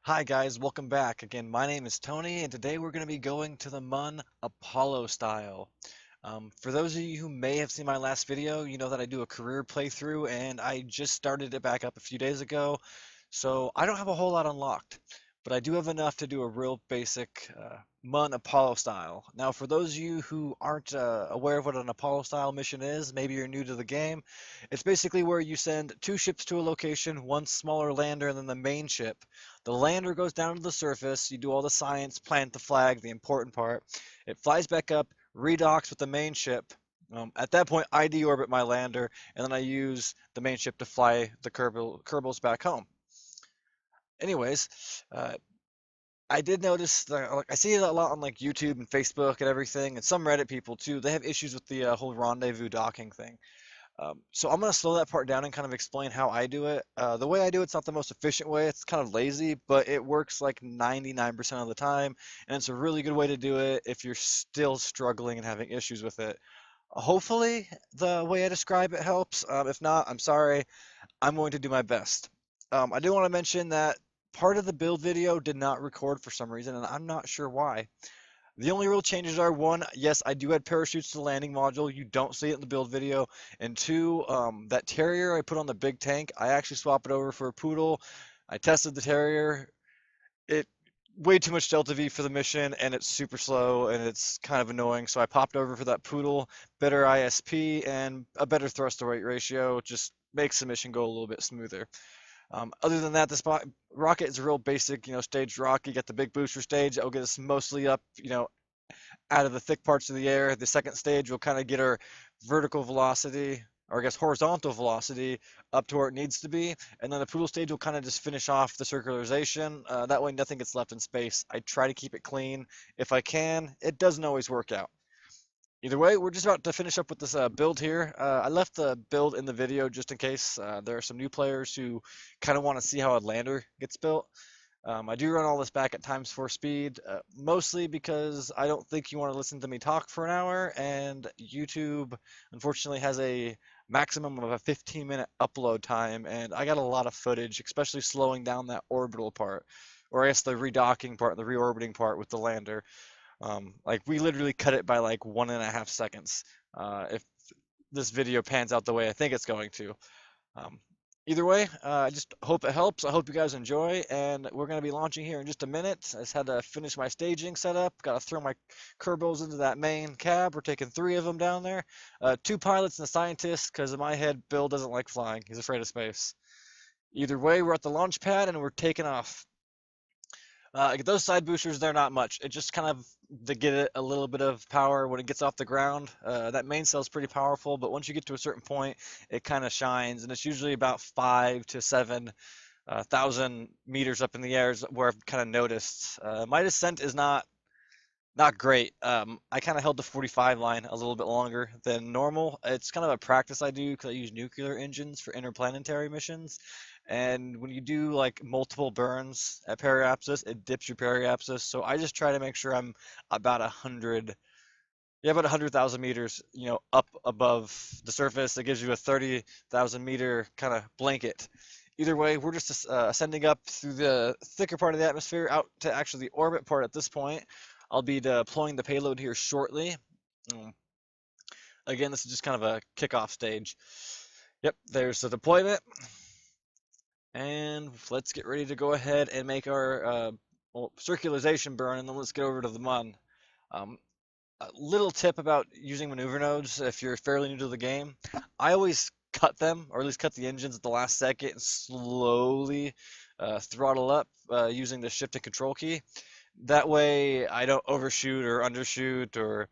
Hi guys, welcome back. Again, my name is Tony, and today we're going to be going to the Mun Apollo style. For those of you who may have seen my last video, you know that I do a career playthrough, and I just started it back up a few days ago, so I don't have a whole lot unlocked, but I do have enough to do a real basic Mun Apollo style. Now, for those of you who aren't aware of what an Apollo style mission is, maybe you're new to the game, it's basically where you send two ships to a location, one smaller lander, and then the main ship. The lander goes down to the surface, you do all the science, plant the flag, the important part. It flies back up, redocks with the main ship. At that point, I deorbit my lander, and then I use the main ship to fly the Kerbals back home. Anyways, uh, I did notice that like, I see it a lot on like YouTube and Facebook and everything, and some Reddit people too. They have issues with the whole rendezvous docking thing. So I'm going to slow that part down and kind of explain how I do it. The way I do it's not the most efficient way. It's kind of lazy, but it works like 99% of the time, and it's a really good way to do it if you're still struggling and having issues with it. Hopefully, the way I describe it helps. If not, I'm sorry. I'm going to do my best. I do want to mention that part of the build video did not record for some reason, and I'm not sure why. The only real changes are one, yes, I do add parachutes to the landing module. You don't see it in the build video. And two, that Terrier I put on the big tank, I actually swap it over for a Poodle. I tested the Terrier. It way too much Delta V for the mission, and it's super slow, and it's kind of annoying. So I popped over for that Poodle, better ISP, and a better thrust to weight ratio. Just makes the mission go a little bit smoother. Other than that, this rocket is a real basic, staged rocket. You get the big booster stage that will get us mostly up, out of the thick parts of the air. The second stage will kind of get our vertical velocity, or I guess horizontal velocity, up to where it needs to be. And then the poodle stage will kind of just finish off the circularization. That way nothing gets left in space. I try to keep it clean if I can. It doesn't always work out. Either way, we're just about to finish up with this build here. I left the build in the video just in case there are some new players who kind of want to see how a lander gets built. I do run all this back at times 4 speed, mostly because I don't think you want to listen to me talk for an hour, and YouTube unfortunately has a maximum of a 15-minute upload time, and I got a lot of footage, especially slowing down that orbital part, or I guess the redocking part, the reorbiting part with the lander. Like we literally cut it by like 1.5 seconds, if this video pans out the way I think it's going to. Um, Either way, I just hope it helps. I hope you guys enjoy, and we're going to be launching here in just a minute. I just had to finish my staging setup. Got to throw my Kerbals into that main cab. We're taking 3 of them down there. 2 pilots and a scientist, because in my head, Bill doesn't like flying. He's afraid of space. Either way, we're at the launch pad, and we're taking off. Those side boosters, they're not much. It just kind of to get it a little bit of power when it gets off the ground. That main cell is pretty powerful, but once you get to a certain point, it kind of shines, and it's usually about 5 to 7 thousand meters up in the air is where I've kind of noticed. My descent is not great. I kind of held the 45 line a little bit longer than normal. It's kind of a practice I do because I use nuclear engines for interplanetary missions. And when you do like multiple burns at periapsis, it dips your periapsis. So I just try to make sure I'm about 100, yeah, about 100,000 meters, up above the surface. It gives you a 30,000 meter kind of blanket. Either way, we're just ascending up through the thicker part of the atmosphere out to actually the orbit part at this point. I'll be deploying the payload here shortly. Mm, Again, this is just kind of a kickoff stage. Yep, there's the deployment. And let's get ready to go ahead and make our circularization burn, and then let's get over to the Mun. Um, a little tip about using maneuver nodes if you're fairly new to the game. I always cut them, or at least cut the engines at the last second and slowly throttle up using the shift and control key. That way I don't overshoot or undershoot or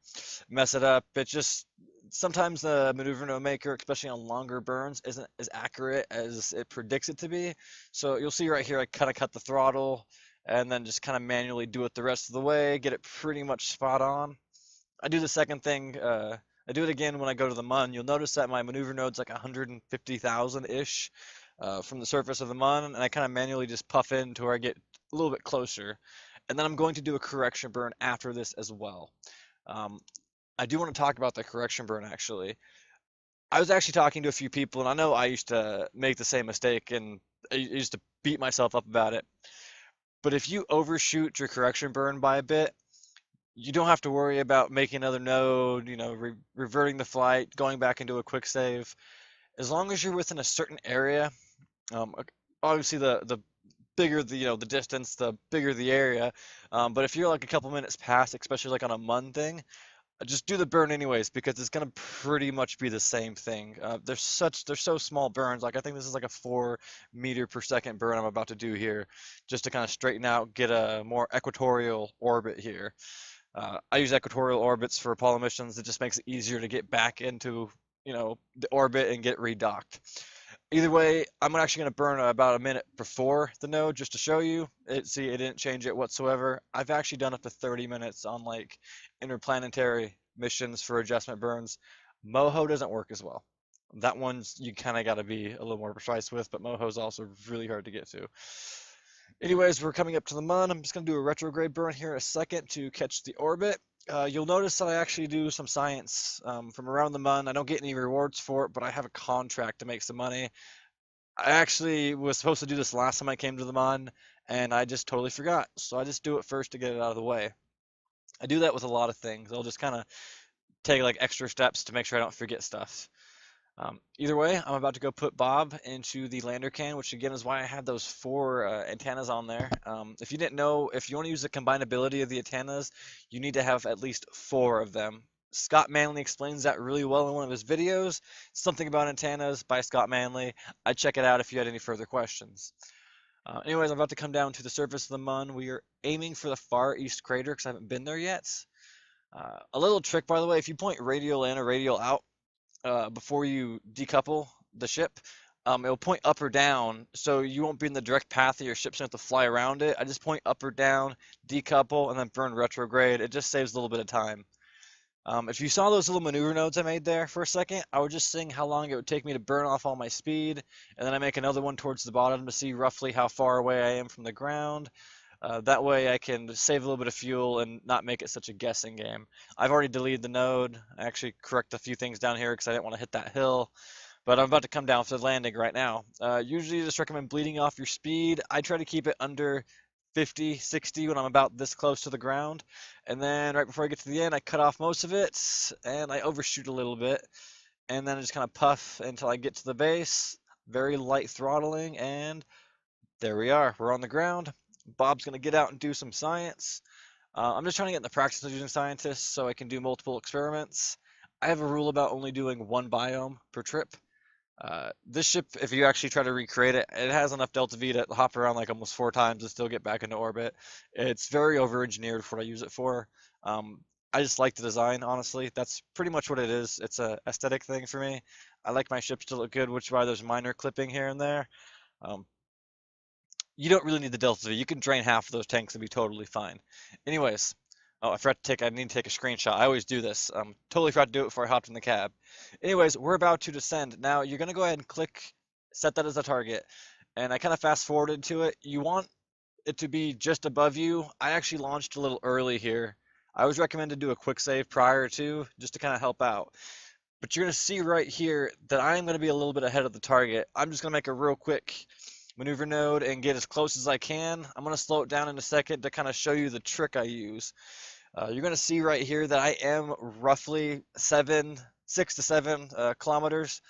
mess it up. It just sometimes the maneuver node maker, especially on longer burns, isn't as accurate as it predicts it to be. So you'll see right here, I kind of cut the throttle and then just kind of manually do it the rest of the way, get it pretty much spot on. I do the second thing. I do it again when I go to the Mun. You'll notice that my maneuver node's like 150,000-ish from the surface of the Mun, and I kind of manually just puff in to where I get a little bit closer. And then I'm going to do a correction burn after this as well. Um, I do want to talk about the correction burn actually. I was actually talking to a few people, and I know I used to make the same mistake, and I used to beat myself up about it. But if you overshoot your correction burn by a bit, you don't have to worry about making another node, reverting the flight, going back into a quick save. As long as you're within a certain area, obviously the bigger the distance, the bigger the area. But if you're like a couple minutes past, especially like on a mun thing, just do the burn anyways because it's gonna pretty much be the same thing. They're so small burns. Like I think this is like a 4 meter per second burn I'm about to do here, just to kind of straighten out, get a more equatorial orbit here. I use equatorial orbits for Apollo missions. It just makes it easier to get back into the orbit and get redocked. Either way, I'm actually going to burn about a minute before the node just to show you. See, it didn't change it whatsoever. I've actually done up to 30 minutes on like interplanetary missions for adjustment burns. Moho doesn't work as well. That one's you kind of got to be a little more precise with, but Moho's also really hard to get to. Anyways, we're coming up to the mun. I'm just going to do a retrograde burn here in a second to catch the orbit. You'll notice that I actually do some science from around the mun. I don't get any rewards for it, but I have a contract to make some money. I actually was supposed to do this last time I came to the mun, and I just totally forgot. So I just do it first to get it out of the way. I do that with a lot of things. I'll just kind of take like extra steps to make sure I don't forget stuff. Either way, I'm about to go put Bob into the lander can, which again is why I had those 4 antennas on there. If you didn't know, if you want to use the combinability of the antennas, you need to have at least 4 of them. Scott Manley explains that really well in one of his videos, Something About Antennas by Scott Manley. I'd check it out if you had any further questions. Anyways, I'm about to come down to the surface of the mun. We are aiming for the far east crater because I haven't been there yet. A little trick, by the way, if you point radial in or radial out, before you decouple the ship, it'll point up or down, so you won't be in the direct path of your ship's going to have to fly around it. I just point up or down, decouple, and then burn retrograde. It just saves a little bit of time. If you saw those little maneuver nodes I made there for a second, I was just seeing how long it would take me to burn off all my speed, and then I make another one towards the bottom to see roughly how far away I am from the ground. That way I can save a little bit of fuel and not make it such a guessing game. I've already deleted the node. I actually correct a few things down here because I didn't want to hit that hill. But I'm about to come down for the landing right now. Usually you just recommend bleeding off your speed. I try to keep it under 50, 60 when I'm about this close to the ground. And then right before I get to the end, I cut off most of it and I overshoot a little bit. And then I just kind of puff until I get to the base. Very light throttling, and there we are. We're on the ground. Bob's going to get out and do some science. I'm just trying to get in the practice of using scientists so I can do multiple experiments. I have a rule about only doing 1 biome per trip. This ship, if you actually try to recreate it, it has enough delta V to hop around like almost 4 times and still get back into orbit. It's very over-engineered for what I use it for. I just like the design, honestly. That's pretty much what it is. It's a aesthetic thing for me. I like my ships to look good, which is why there's minor clipping here and there. You don't really need the delta V. You can drain half of those tanks and be totally fine. Anyways, oh, I need to take a screenshot. I always do this. Totally forgot to do it before I hopped in the cab. Anyways, we're about to descend. Now, you're going to go ahead and set that as a target. And I kind of fast forwarded to it. You want it to be just above you. I actually launched a little early here. I always recommend to do a quick save prior to, just to kind of help out. But you're going to see right here that I am going to be a little bit ahead of the target. I'm just going to make a real quick maneuver node and get as close as I can. I'm going to slow it down in a second to kind of show you the trick I use. You're going to see right here that I am roughly 6 to 7 kilometers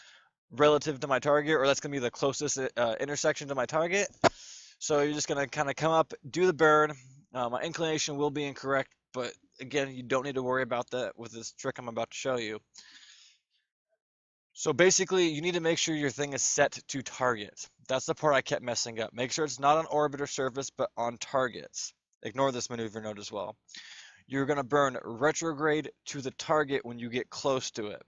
relative to my target, or that's going to be the closest intersection to my target. So you're just going to kind of come up, do the burn. My inclination will be incorrect, but again, you don't need to worry about that with this trick I'm about to show you. So basically, you need to make sure your thing is set to target. That's the part I kept messing up. Make sure it's not on orbit or surface, but on targets. Ignore this maneuver node as well. You're going to burn retrograde to the target when you get close to it.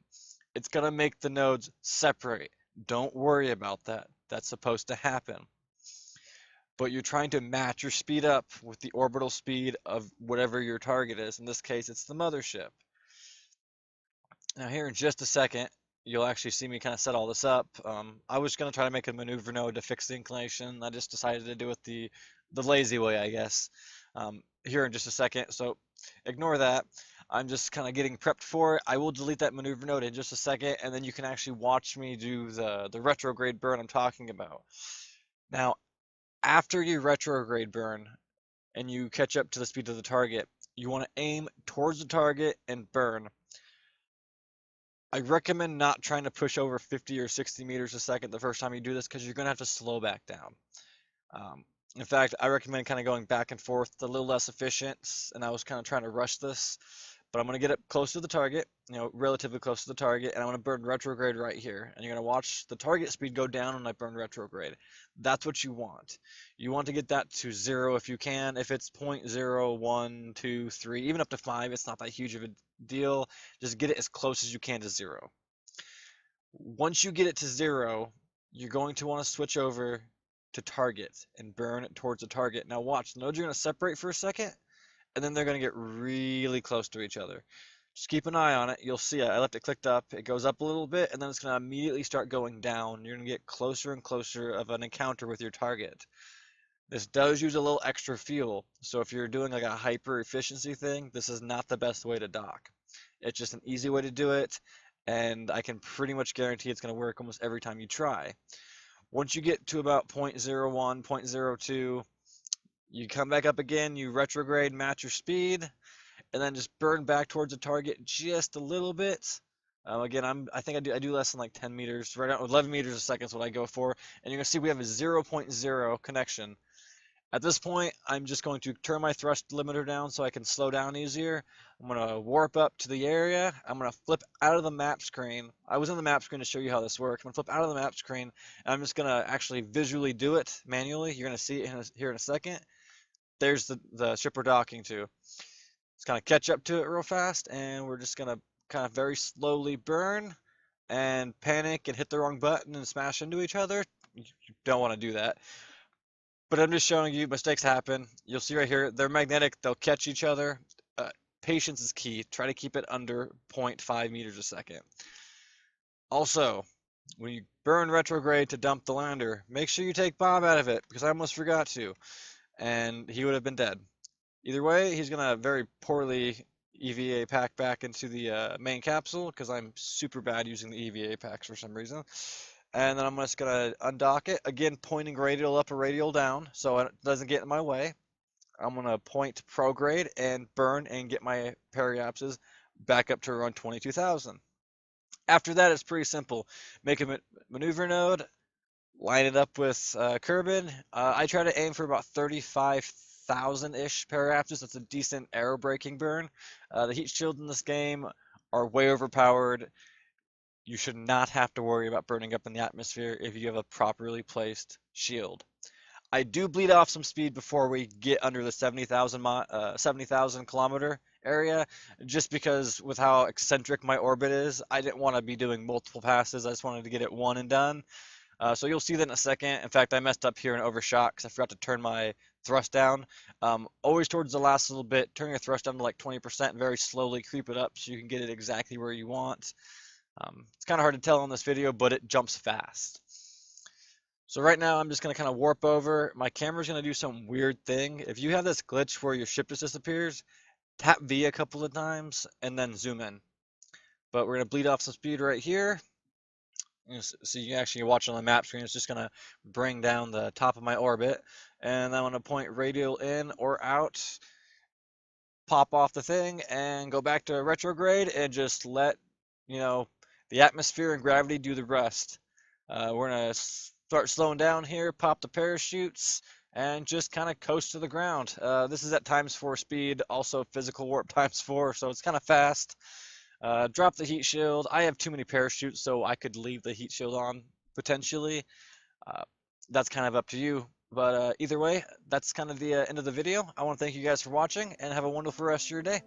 It's going to make the nodes separate. Don't worry about that. That's supposed to happen. But you're trying to match your speed up with the orbital speed of whatever your target is. In this case, it's the mothership. Now here in just a second, you'll actually see me kind of set all this up. I was going to try to make a maneuver node to fix the inclination. I just decided to do it the lazy way, I guess, here in just a second. So ignore that. I'm just kind of getting prepped for it. I will delete that maneuver node in just a second, and then you can actually watch me do the retrograde burn I'm talking about. Now, after you retrograde burn, and you catch up to the speed of the target. You want to aim towards the target and burn. I recommend not trying to push over 50 or 60 meters a second the first time you do this because you're going to have to slow back down. Um, in fact, I recommend kind of going back and forth. It's a little less efficient, and I was kind of trying to rush this. But I'm going to get up close to the target, relatively close to the target, and I'm going to burn retrograde right here. And you're going to watch the target speed go down when I burn retrograde. That's what you want. You want to get that to 0 if you can. If it's 0.0, 1, 2, 3, even up to 5, it's not that huge of a deal. Just get it as close as you can to 0. Once you get it to 0, you're going to want to switch over to target and burn it towards the target. Now watch, the nodes are going to separate for a second, and then they're going to get really close to each other. Just keep an eye on it. You'll see I left it clicked up. It goes up a little bit, and then it's going to immediately start going down. You're going to get closer and closer of an encounter with your target. This does use a little extra fuel, so if you're doing like a hyper efficiency thing, this is not the best way to dock. It's just an easy way to do it, and I can pretty much guarantee it's going to work almost every time you try. Once you get to about 0.01, 0.02, you come back up again, you retrograde, match your speed, and then just burn back towards the target just a little bit. Again, I think I do less than like 10 meters, right around 11 meters a second is what I go for, and you're gonna see we have a 0.0 connection. At this point, I'm just going to turn my thrust limiter down so I can slow down easier. I'm going to warp up to the area. I'm going to flip out of the map screen. I was in the map screen to show you how this works. I'm going to flip out of the map screen, and I'm just going to actually visually do it manually. You're going to see it here in a second. There's the ship we're docking to. Let's kind of catch up to it real fast, and we're just going to kind of very slowly burn and panic and hit the wrong button and smash into each other. You don't want to do that. But I'm just showing you mistakes happen. You'll see right here, they're magnetic, they'll catch each other. Patience is key. Try to keep it under 0.5 meters a second. Also, when you burn retrograde to dump the lander, make sure you take Bob out of it, because I almost forgot to, and he would have been dead. Either way, he's going to very poorly EVA pack back into the main capsule, because I'm super bad using the EVA packs for some reason. And then I'm just going to undock it. Again, pointing radial up or radial down so it doesn't get in my way. I'm going to point prograde and burn and get my periapses back up to around 22,000. After that, it's pretty simple. Make a maneuver node, line it up with Kerbin. I try to aim for about 35,000-ish periapses. That's a decent arrow braking burn. The heat shields in this game are way overpowered. You should not have to worry about burning up in the atmosphere if you have a properly placed shield. I do bleed off some speed before we get under the 70,000 kilometer area, just because with how eccentric my orbit is, I didn't want to be doing multiple passes. I just wanted to get it one and done. So you'll see that in a second. In fact, I messed up here and overshot because I forgot to turn my thrust down. Always towards the last little bit, turn your thrust down to like 20% and very slowly creep it up so you can get it exactly where you want. It's kind of hard to tell in this video, but it jumps fast. So right now I'm just going to kind of warp over. My camera's going to do some weird thing. If you have this glitch where your ship just disappears, tap V a couple of times and then zoom in. But we're going to bleed off some speed right here. So you can actually watch on the map screen. It's just going to bring down the top of my orbit. And I'm going to point radial in or out, pop off the thing, and go back to retrograde and just let, the atmosphere and gravity do the rest. We're going to start slowing down here, pop the parachutes, and just kind of coast to the ground. This is at ×4 speed, also physical warp ×4, so it's kind of fast. Drop the heat shield. I have too many parachutes, so I could leave the heat shield on, potentially. That's kind of up to you. But either way, that's kind of the end of the video. I want to thank you guys for watching, and have a wonderful rest of your day.